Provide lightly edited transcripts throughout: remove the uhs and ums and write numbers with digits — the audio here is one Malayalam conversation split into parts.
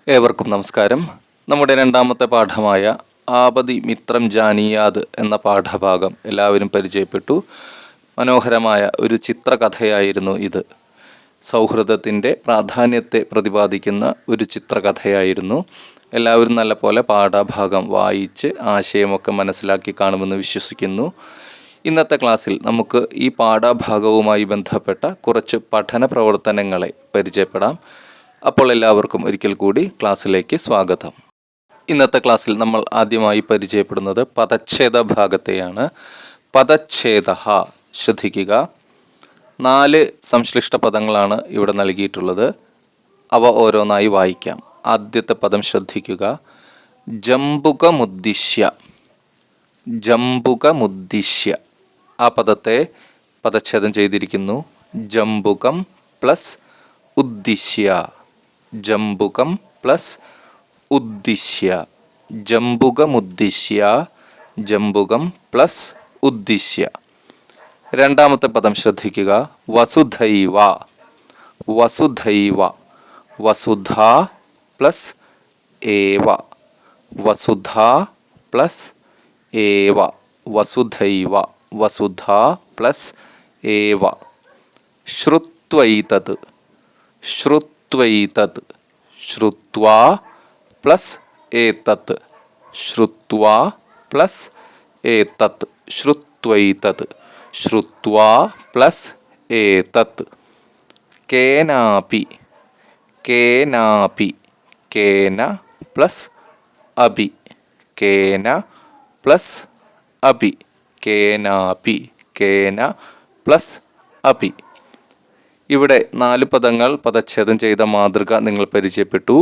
ഏവർക്കും നമസ്കാരം. നമ്മുടെ രണ്ടാമത്തെ പാഠമായ ആപതി മിത്രം ജാനീയാത് എന്ന പാഠഭാഗം എല്ലാവരും പരിചയപ്പെട്ടു. മനോഹരമായ ഒരു ചിത്രകഥയായിരുന്നു ഇത്. സൗഹൃദത്തിൻ്റെ പ്രാധാന്യത്തെ പ്രതിപാദിക്കുന്ന ഒരു ചിത്രകഥയായിരുന്നു. എല്ലാവരും നല്ലപോലെ പാഠഭാഗം വായിച്ച് ആശയമൊക്കെ മനസ്സിലാക്കി കാണുമെന്ന് വിശ്വസിക്കുന്നു. ഇന്നത്തെ ക്ലാസ്സിൽ നമുക്ക് ഈ പാഠഭാഗവുമായി ബന്ധപ്പെട്ട കുറച്ച് പഠന പ്രവർത്തനങ്ങളെ പരിചയപ്പെടാം. അപ്പോൾ എല്ലാവർക്കും ഒരിക്കൽ കൂടി ക്ലാസ്സിലേക്ക് സ്വാഗതം. ഇന്നത്തെ ക്ലാസ്സിൽ നമ്മൾ ആദ്യമായി പരിചയപ്പെടുന്നത് പദച്ഛേദ ഭാഗത്തെയാണ്. പദച്ഛേദ, ശ്രദ്ധിക്കുക. 4 സംശ്ലിഷ്ട പദങ്ങളാണ് ഇവിടെ നൽകിയിട്ടുള്ളത്. അവ ഓരോന്നായി വായിക്കാം. ആദ്യത്തെ പദം ശ്രദ്ധിക്കുക. ജംബുകമുദ്ദിശ്യ. ജംബുകമുദ്ദിശ്യ. ആ പദത്തെ പദച്ഛേദം ചെയ്തിരിക്കുന്നു. ജംബുകം പ്ലസ് ഉദ്ദിശ്യ. ജംബുകം പ്ലസ് ഉദ്ദിശ്യ. ജംബുകമുദ്ദിശ്യ. ജംബുകം പ്ലസ് ഉദ്ദിശ്യ. രണ്ടാമത്തെ പദം ശ്രദ്ധിക്കുക. വസുധൈവ. വസുധൈവ. വസുധ പ്ലസ് ഏവ. വസുധ പ്ലസ് ഏവ. വസുധൈവ. വസുധ പ്ലസ് ഏവ. ശ്രുത്വൈതത്. ശ്രുത്വൈതത്. ശ്രുത്വാ പ്ലസ് ഏതത്. ശ്രുത്വാ പ്ലസ് ഏതത്. ശ്രുത്വൈതത്. ശ്രുത്വാ പ്ലസ് ഏതത്. കേനാപി. കേനാപി. കേന പ്ലസ് അപി. കേന പ്ലസ് അപി. കേനാപി. കേന പ്ലസ് അപി. ഇവിടെ 4 പദങ്ങൾ പദച്ഛേദം ചെയ്ത മാതൃക നിങ്ങൾ പരിചയപ്പെട്ടു.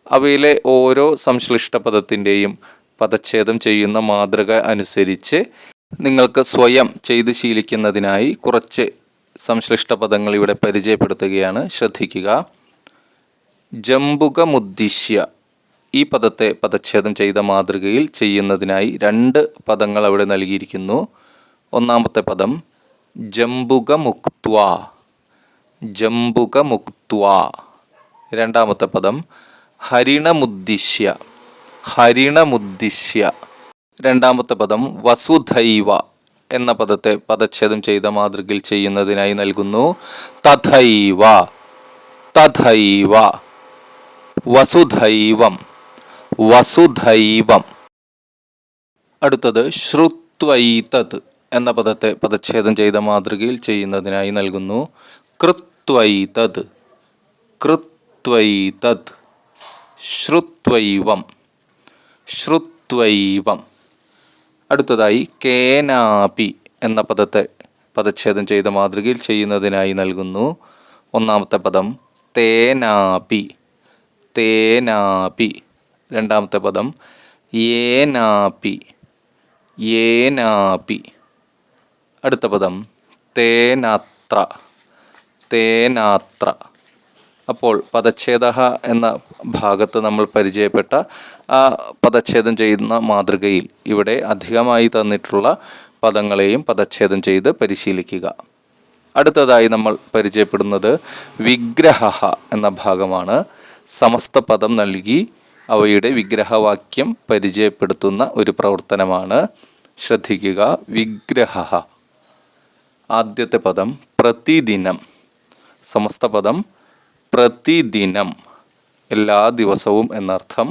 അവയിലെ ഓരോ സംശ്ലിഷ്ട പദത്തിൻ്റെയും പദച്ഛേദം ചെയ്യുന്ന മാതൃക അനുസരിച്ച് നിങ്ങൾക്ക് സ്വയം ചെയ്ത് ശീലിക്കുന്നതിനായി കുറച്ച് സംശ്ലിഷ്ട പദങ്ങൾ ഇവിടെ പരിചയപ്പെടുത്തുകയാണ്. ശ്രദ്ധിക്കുക. ജംബുകമുദ്ദിശ്യ. ഈ പദത്തെ പദച്ഛേദം ചെയ്ത മാതൃകയിൽ ചെയ്യുന്നതിനായി 2 പദങ്ങൾ അവിടെ നൽകിയിരിക്കുന്നു. ഒന്നാമത്തെ പദം ജംബുകമുക്ത്വാ. ജംബുകമുക്ത്വാ. രണ്ടാമത്തെ പദം ഹരിണമുദ്ദിശ്യ. ഹരിണമുദ്ദിശ്യ. രണ്ടാമത്തെ പദം വസുധൈവ എന്ന പദത്തെ പദച്ഛേദം ചെയ്ത മാതൃകയിൽ ചെയ്യുന്നതിനായി നൽകുന്നു. തഥൈവ. തഥൈവ. വസുധൈവം. വസുധൈവം. അടുത്തത് ശ്രുത്വൈതത് എന്ന പദത്തെ പദച്ഛേദം ചെയ്ത മാതൃകയിൽ ചെയ്യുന്നതിനായി നൽകുന്നു. കൃത്വൈതത്. കൃത്വൈതത്. ശ്രുത്വൈവം. ശ്രുത്വൈവം. അടുത്തതായി കേനാപി എന്ന പദത്തെ പദച്ഛേദം ചെയ്ത മാതൃകയിൽ ചെയ്യുന്നതിനായി നൽകുന്നു. ഒന്നാമത്തെ പദം തേനാപി. തേനാപി. രണ്ടാമത്തെ പദം യേനാപി. യേനാപി. അടുത്ത പദം തേനാത്ര. തേനാത്ര. അപ്പോൾ പദച്ഛേദ എന്ന ഭാഗത്ത് നമ്മൾ പരിചയപ്പെട്ട ആ പദച്ഛേദം ചെയ്യുന്ന മാതൃകയിൽ ഇവിടെ അധികമായി തന്നിട്ടുള്ള പദങ്ങളെയും പദച്ഛേദം ചെയ്ത് പരിശീലിക്കുക. അടുത്തതായി നമ്മൾ പരിചയപ്പെടുന്നത് വിഗ്രഹ എന്ന ഭാഗമാണ്. സമസ്ത പദം നൽകി അവയുടെ വിഗ്രഹവാക്യം പരിചയപ്പെടുത്തുന്ന ഒരു പ്രവർത്തനമാണ്. ശ്രദ്ധിക്കുക. വിഗ്രഹ. ആദ്യത്തെ പദം പ്രതിദിനം. സമസ്ത പദം പ്രതിദിനം, എല്ലാ ദിവസവും എന്നർത്ഥം.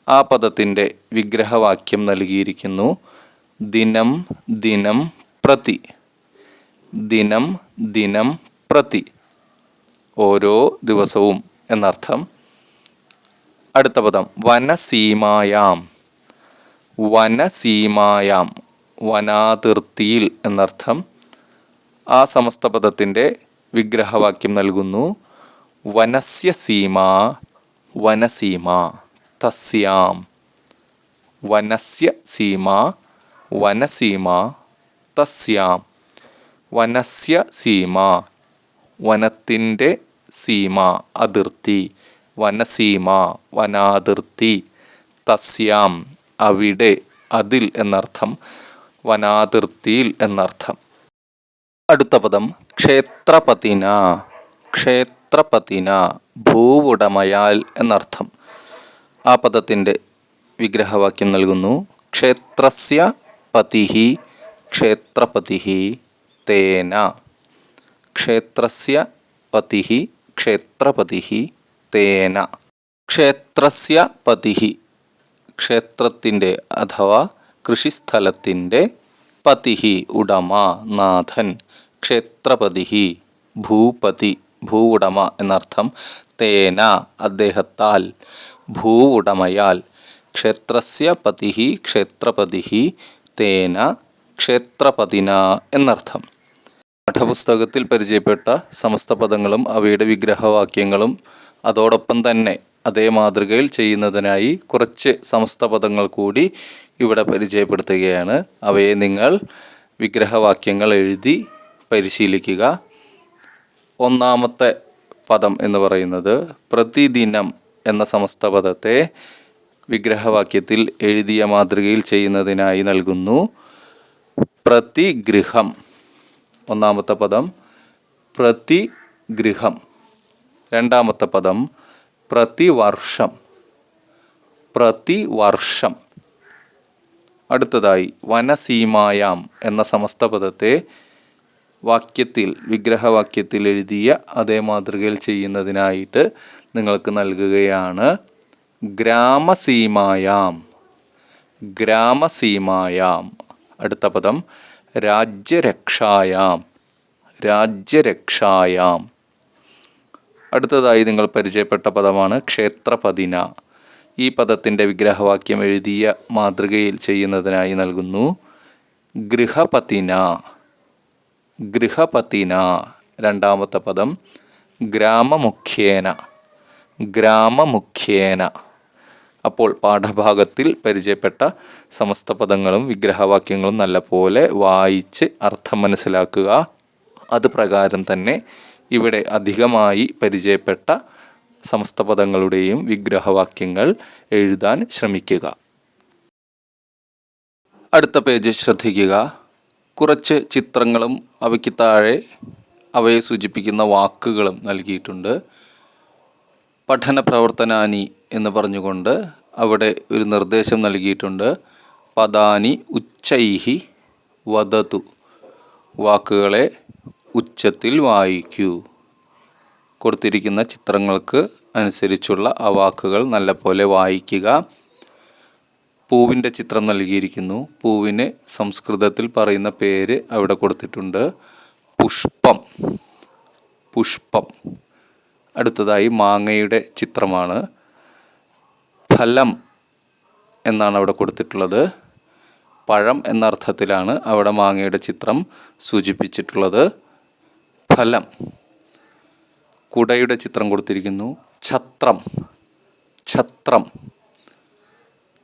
ആ പദത്തിൻ്റെ വിഗ്രഹവാക്യം നൽകിയിരിക്കുന്നു. ദിനം ദിനം പ്രതി. ദിനം ദിനം പ്രതി, ഓരോ ദിവസവും എന്നർത്ഥം. അടുത്ത പദം വനസീമായാം. വനസീമായാം, വനാതിർത്തിയിൽ എന്നർത്ഥം. ആ സമസ്ത പദത്തിൻ്റെ വിഗ്രഹവാക്യം നൽകുന്നു. വനസ്യ സീമാ. വനസീമ. തസ്യാം. വനസ്യ സീമാ. വനസീമ. തസ്യാം. വനസ്യ സീമ, വനത്തിൻ്റെ സീമ, അതിർത്തി. വനസീമ, വനാതിർത്തി. തസ്യാം, അവിടെ, അതിൽ എന്നർത്ഥം. വനാതിർത്തിയിൽ എന്നർത്ഥം. അടുത്ത പദം ക്ഷേത്രപതിന. ക്ഷേത്രപതിന ഭൂവുടമയാൽ എന്നർത്ഥം. ആ പദത്തിൻ്റെ വിഗ്രഹവാക്യം നൽകുന്നു. ക്ഷേത്രസ്യ പതിഹി ക്ഷേത്രപതിഹി തേന. ക്ഷേത്രസ്യ പതിഹി ക്ഷേത്രപതിഹി തേന. ക്ഷേത്രസ്യ പതിഹി ക്ഷേത്രത്തിൻ്റെ അഥവാ കൃഷിസ്ഥലത്തിൻ്റെ പതിഹി ഉടമ നാഥൻ. ക്ഷേത്രപതിഹി ഭൂപതി ഭൂവുടമ എന്നർത്ഥം. തേന അദ്ദേഹത്താൽ ഭൂവുടമയാൽ. ക്ഷേത്രസ്യ പതിഹി ക്ഷേത്രപതിഹി തേന ക്ഷേത്രപതിന എന്നർത്ഥം. പാഠപുസ്തകത്തിൽ പരിചയപ്പെട്ട സമസ്ത പദങ്ങളും അവയുടെ വിഗ്രഹവാക്യങ്ങളും അതോടൊപ്പം തന്നെ അതേ മാതൃകയിൽ ചെയ്യുന്നതിനായി കുറച്ച് സമസ്ത പദങ്ങൾ കൂടി ഇവിടെ പരിചയപ്പെടുത്തുകയാണ്. അവയെ നിങ്ങൾ വിഗ്രഹവാക്യങ്ങൾ എഴുതി പരിശീലിക്കുക. ഒന്നാമത്തെ പദം എന്ന് പറയുന്നത് പ്രതിദിനം എന്ന സമസ്ത പദത്തെ വിഗ്രഹവാക്യത്തിൽ എഴുതിയ മാതൃകയിൽ ചെയ്യുന്നതിനായി നൽകുന്നു. പ്രതിഗൃഹം. ഒന്നാമത്തെ പദം പ്രതിഗൃഹം. രണ്ടാമത്തെ പദം പ്രതിവർഷം. പ്രതിവർഷം. അടുത്തതായി വനസീമായാം എന്ന സമസ്ത പദത്തെ വാക്യത്തിൽ വിഗ്രഹവാക്യത്തിൽ എഴുതിയ അതേ മാതൃകയിൽ ചെയ്യുന്നതിനായിട്ട് നിങ്ങൾക്ക് നൽകുകയാണ്. ഗ്രാമസീമായാം. ഗ്രാമസീമായാം. അടുത്ത പദം രാജ്യരക്ഷായാം. രാജ്യരക്ഷായാം. അടുത്തതായി നിങ്ങൾ പരിചയപ്പെട്ട പദമാണ് ക്ഷേത്രപതിന. ഈ പദത്തിൻ്റെ വിഗ്രഹവാക്യം എഴുതിയ മാതൃകയിൽ ചെയ്യുന്നതിനായി നൽകുന്നു. ഗൃഹപതിന. ഗൃഹപതിന. രണ്ടാമത്തെ പദം ഗ്രാമമുഖ്യേന. ഗ്രാമമുഖ്യേന. അപ്പോൾ പാഠഭാഗത്തിൽ പരിചയപ്പെട്ട സമസ്ത പദങ്ങളും വിഗ്രഹവാക്യങ്ങളും നല്ലപോലെ വായിച്ച് അർത്ഥം മനസ്സിലാക്കുക. അതുപ്രകാരം തന്നെ ഇവിടെ അധികമായി പരിചയപ്പെട്ട സമസ്ത പദങ്ങളുടെയും വിഗ്രഹവാക്യങ്ങൾ എഴുതാൻ ശ്രമിക്കുക. അടുത്ത പേജ് ശ്രദ്ധിക്കുക. കുറച്ച് ചിത്രങ്ങളും അവയ്ക്ക് താഴെ അവയെ സൂചിപ്പിക്കുന്ന വാക്കുകളും നൽകിയിട്ടുണ്ട്. പഠന പ്രവർത്തനാനി എന്ന് പറഞ്ഞുകൊണ്ട് അവിടെ ഒരു നിർദ്ദേശം നൽകിയിട്ടുണ്ട്. പദാനി ഉച്ചൈഹി വദതു. വാക്കുകളെ ഉച്ചത്തിൽ വായിക്കൂ. കൊടുത്തിരിക്കുന്ന ചിത്രങ്ങൾക്ക് അനുസരിച്ചുള്ള ആ വാക്കുകൾ നല്ലപോലെ വായിക്കുക. പൂവിൻ്റെ ചിത്രം നൽകിയിരിക്കുന്നു. പൂവിന് സംസ്കൃതത്തിൽ പറയുന്ന പേര് അവിടെ കൊടുത്തിട്ടുണ്ട്. പുഷ്പം. പുഷ്പം. അടുത്തതായി മാങ്ങയുടെ ചിത്രമാണ്. ഫലം എന്നാണ് അവിടെ കൊടുത്തിട്ടുള്ളത്. പഴം എന്ന അർത്ഥത്തിലാണ് അവിടെ മാങ്ങയുടെ ചിത്രം സൂചിപ്പിച്ചിട്ടുള്ളത്. ഫലം. കുടയുടെ ചിത്രം കൊടുത്തിരിക്കുന്നു. ഛത്രം. ഛത്രം.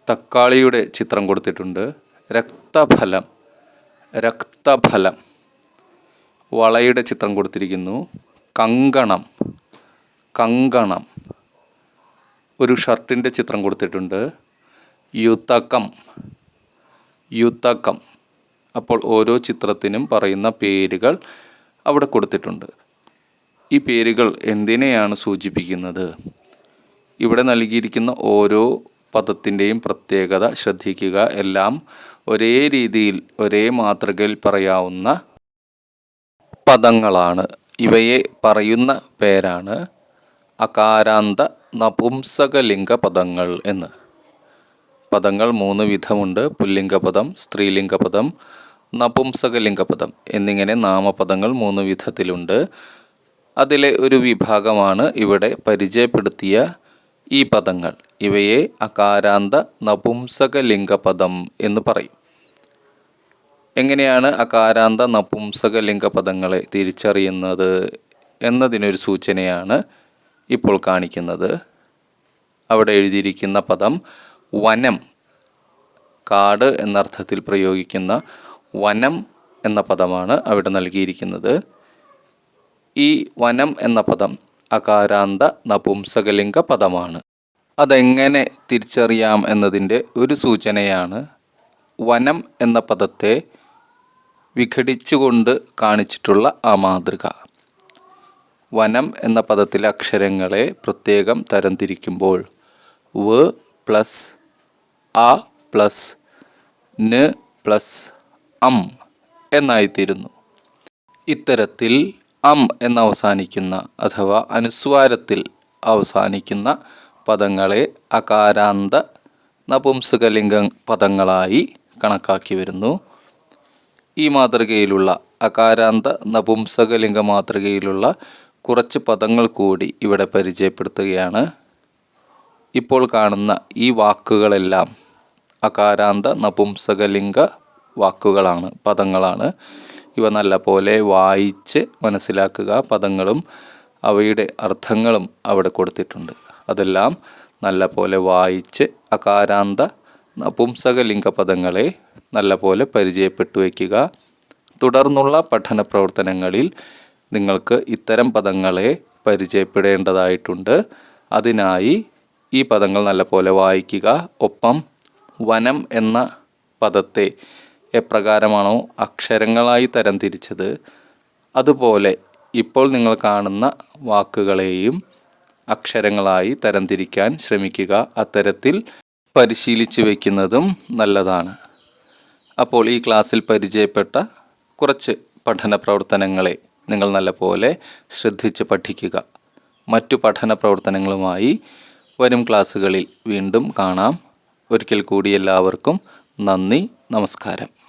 തക്കാളിയുടെ ചിത്രം കൊടുത്തിട്ടുണ്ട്. രക്തഫലം. രക്തഫലം. വളയുടെ ചിത്രം കൊടുത്തിരിക്കുന്നു. കങ്കണം. കങ്കണം. ഒരു ഷർട്ടിൻ്റെ ചിത്രം കൊടുത്തിട്ടുണ്ട്. യുതകം. യുതകം. അപ്പോൾ ഓരോ ചിത്രത്തിനും പറയുന്ന പേരുകൾ അവിടെ കൊടുത്തിട്ടുണ്ട്. ഈ പേരുകൾ എന്തിനെയാണ് സൂചിപ്പിക്കുന്നത്? ഇവിടെ നൽകിയിരിക്കുന്ന ഓരോ പദത്തിൻ്റെയും പ്രത്യേകത ശ്രദ്ധിക്കുക. എല്ലാം ഒരേ രീതിയിൽ ഒരേ മാതൃകയിൽ പറയാവുന്ന പദങ്ങളാണ്. ഇവയെ പറയുന്ന പേരാണ് അകാരാന്ത നപുംസകലിംഗ പദങ്ങൾ എന്ന്. പദങ്ങൾ 3 വിധമുണ്ട്. പുല്ലിംഗപദം, സ്ത്രീലിംഗപദം, നപുംസകലിംഗപദം എന്നിങ്ങനെ നാമപദങ്ങൾ 3 വിധത്തിലുണ്ട്. അതിലെ ഒരു വിഭാഗമാണ് ഇവിടെ പരിചയപ്പെടുത്തിയ ഈ പദങ്ങൾ. ഇവയെ അകാരാന്ത നപുംസകലിംഗപദം എന്ന് പറയും. എങ്ങനെയാണ് അകാരാന്ത നപുംസകലിംഗ പദങ്ങളെ തിരിച്ചറിയുന്നത് എന്നതിനൊരു സൂചനയാണ് ഇപ്പോൾ കാണിക്കുന്നത്. അവിടെ എഴുതിയിരിക്കുന്ന പദം വനം. കാട് എന്നർത്ഥത്തിൽ പ്രയോഗിക്കുന്ന വനം എന്ന പദമാണ് അവിടെ നൽകിയിരിക്കുന്നത്. ഈ വനം എന്ന പദം അകാരാന്ത നപുംസകലിംഗ പദമാണ്. അതെങ്ങനെ തിരിച്ചറിയാം എന്നതിൻ്റെ ഒരു സൂചനയാണ് വനം എന്ന പദത്തെ വിഘടിച്ചുകൊണ്ട് കാണിച്ചിട്ടുള്ള ആ മാതൃക. വനം എന്ന പദത്തിലെ അക്ഷരങ്ങളെ പ്രത്യേകം തരംതിരിക്കുമ്പോൾ വ് പ്ലസ് അ പ്ലസ് ന് പ്ലസ് അം എന്നായിത്തീരുന്നു. ഇത്തരത്തിൽ അം എന്നവസാനിക്കുന്ന അഥവാ അനുസ്വാരത്തിൽ അവസാനിക്കുന്ന പദങ്ങളെ അകാരാന്ത നപുംസകലിംഗ പദങ്ങളായി കണക്കാക്കി വരുന്നു. ഈ മാതൃകയിലുള്ള അകാരാന്ത നപുംസകലിംഗ മാതൃകയിലുള്ള കുറച്ച് പദങ്ങൾ കൂടി ഇവിടെ പരിചയപ്പെടുത്തുകയാണ്. ഇപ്പോൾ കാണുന്ന ഈ വാക്കുകളെല്ലാം അകാരാന്ത നപുംസകലിംഗ വാക്കുകളാണ്, പദങ്ങളാണ്. ഇവ നല്ലപോലെ വായിച്ച് മനസ്സിലാക്കുക. പദങ്ങളും അവയുടെ അർത്ഥങ്ങളും അവിടെ കൊടുത്തിട്ടുണ്ട്. അതെല്ലാം നല്ലപോലെ വായിച്ച് അകാരാന്ത നപുംസകലിംഗ പദങ്ങളെ നല്ലപോലെ പരിചയപ്പെട്ടു വയ്ക്കുക. തുടർന്നുള്ള പഠന പ്രവർത്തനങ്ങളിൽ നിങ്ങൾക്ക് ഇത്തരം പദങ്ങളെ പരിചയപ്പെടേണ്ടതായിട്ടുണ്ട്. അതിനായി ഈ പദങ്ങൾ നല്ലപോലെ വായിക്കുക. ഒപ്പം വനം എന്ന പദത്തെ എപ്രകാരമാണോ അക്ഷരങ്ങളായി തരംതിരിച്ചത് അതുപോലെ ഇപ്പോൾ നിങ്ങൾ കാണുന്ന വാക്കുകളെയും അക്ഷരങ്ങളായി തരംതിരിക്കാൻ ശ്രമിക്കുക. അത്തരത്തിൽ പരിശീലിച്ചു വയ്ക്കുന്നതും നല്ലതാണ്. അപ്പോൾ ഈ ക്ലാസ്സിൽ പരിചയപ്പെട്ട കുറച്ച് പഠന പ്രവർത്തനങ്ങളെ നിങ്ങൾ നല്ലപോലെ ശ്രദ്ധിച്ച് പഠിക്കുക. മറ്റു പഠന പ്രവർത്തനങ്ങളുമായി വരും ക്ലാസ്സുകളിൽ വീണ്ടും കാണാം. ഒരിക്കൽ കൂടി എല്ലാവർക്കും നന്ദി, നമസ്കാരം.